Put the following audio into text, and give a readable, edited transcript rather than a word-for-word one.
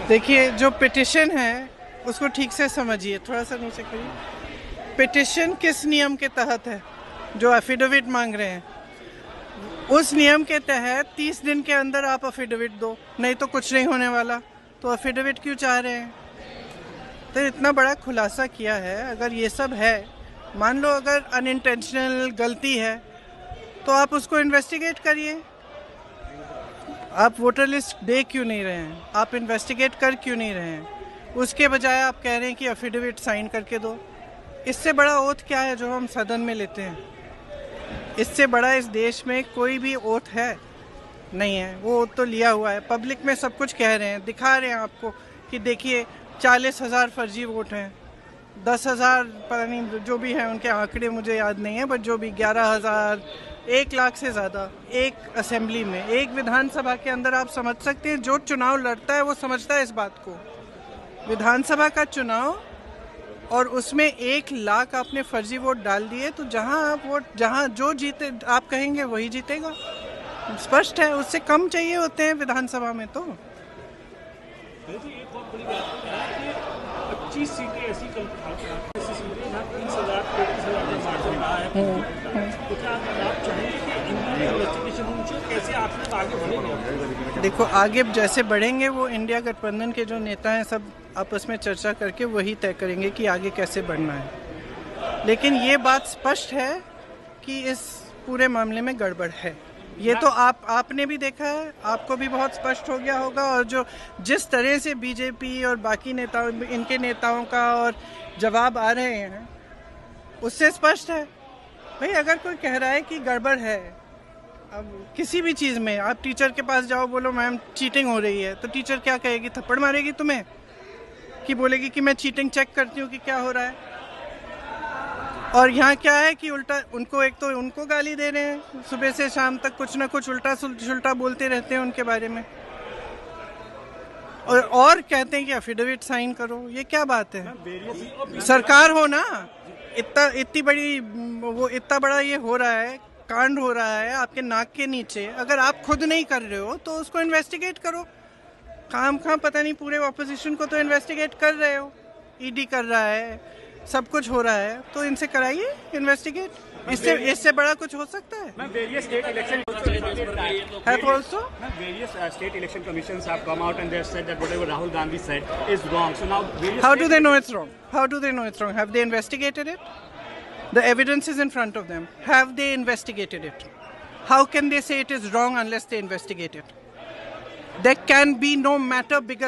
देखिए, जो पिटिशन है उसको ठीक से समझिए, थोड़ा सा नीचे करिए। पिटिशन किस नियम के तहत है? जो एफिडेविट मांग रहे हैं उस नियम के तहत 30 दिन के अंदर आप एफिडेविट दो, नहीं तो कुछ नहीं होने वाला। तो एफिडेविट क्यों चाह रहे हैं? तो इतना बड़ा खुलासा किया है। अगर ये सब है, मान लो अगर अनइंटेंशनल गलती है तो आप उसको इन्वेस्टिगेट करिए। आप वोटर लिस्ट दे क्यों नहीं रहे हैं? आप इन्वेस्टिगेट कर क्यों नहीं रहे हैं? उसके बजाय आप कह रहे हैं कि एफिडेविट साइन करके दो। इससे बड़ा ओथ क्या है जो हम सदन में लेते हैं? इससे बड़ा इस देश में कोई भी ओथ है नहीं है। वो ओथ तो लिया हुआ है, पब्लिक में सब कुछ कह रहे हैं, दिखा रहे हैं आपको कि देखिए 40,000 फर्जी वोट हैं, 10,000 पता नहीं जो भी हैं, उनके आंकड़े मुझे याद नहीं है, बट जो भी 11,000, 1,00,000 से ज़्यादा एक असेंबली में, एक विधानसभा के अंदर। आप समझ सकते हैं, जो चुनाव लड़ता है वो समझता है इस बात को। विधानसभा का चुनाव और उसमें 1,00,000 आपने फर्जी वोट डाल दिए, तो जहां आप वोट, जहां जो जीते आप कहेंगे वही जीतेगा। स्पष्ट है, उससे कम चाहिए होते हैं विधानसभा में। तो 25 सीटें ऐसी कल 30,000 35,000 का मार्जिन रहा है, तो क्या आप चाहेंगे कि इनकी इन्वेस्टिगेशन होनी चाहिए? कैसे आप लोग आगे बढ़ेंगे? देखो, आगे जैसे बढ़ेंगे वो इंडिया गठबंधन के जो नेता हैं सब आपस में चर्चा करके वही तय करेंगे कि आगे कैसे बढ़ना है। लेकिन ये बात स्पष्ट है कि इस पूरे मामले में गड़बड़ है। ये तो आपने भी देखा है, आपको भी बहुत स्पष्ट हो गया होगा। और जो जिस तरह से बीजेपी और बाकी नेताओं, इनके नेताओं का और जवाब आ रहे हैं, उससे स्पष्ट है। भाई, अगर कोई कह रहा है कि गड़बड़ है, अब किसी भी चीज़ में आप टीचर के पास जाओ, बोलो मैम चीटिंग हो रही है, तो टीचर क्या कहेगी? थप्पड़ मारेगी तुम्हें, कि बोलेगी कि मैं चीटिंग चेक करती हूँ कि क्या हो रहा है। और यहाँ क्या है कि उल्टा उनको, एक तो उनको गाली दे रहे हैं, सुबह से शाम तक कुछ ना कुछ उल्टा सुल्टा बोलते रहते हैं उनके बारे में, और कहते हैं कि एफिडेविट साइन करो। ये क्या बात है? सरकार हो ना, इतनी बड़ी, वो इतना बड़ा ये हो रहा है, कांड हो रहा है आपके नाक के नीचे। अगर आप खुद नहीं कर रहे हो तो उसको इन्वेस्टिगेट करो। काम पता नहीं, पूरे ऑपोजिशन को तो इन्वेस्टिगेट कर रहे हो, ईडी कर रहा है, सब कुछ हो रहा है, तो इनसे कराइए इन्वेस्टिगेट। इससे बड़ा कुछ हो सकता है? Various state election have also various state election commissions have come out and they have said that whatever Rahul Gandhi said is wrong. So now how do they know it's wrong? How do they know it's wrong? Have they investigated it? The evidence is in front of them. Have they investigated it? How can they say it is wrong unless they investigate it? There can be no matter bigger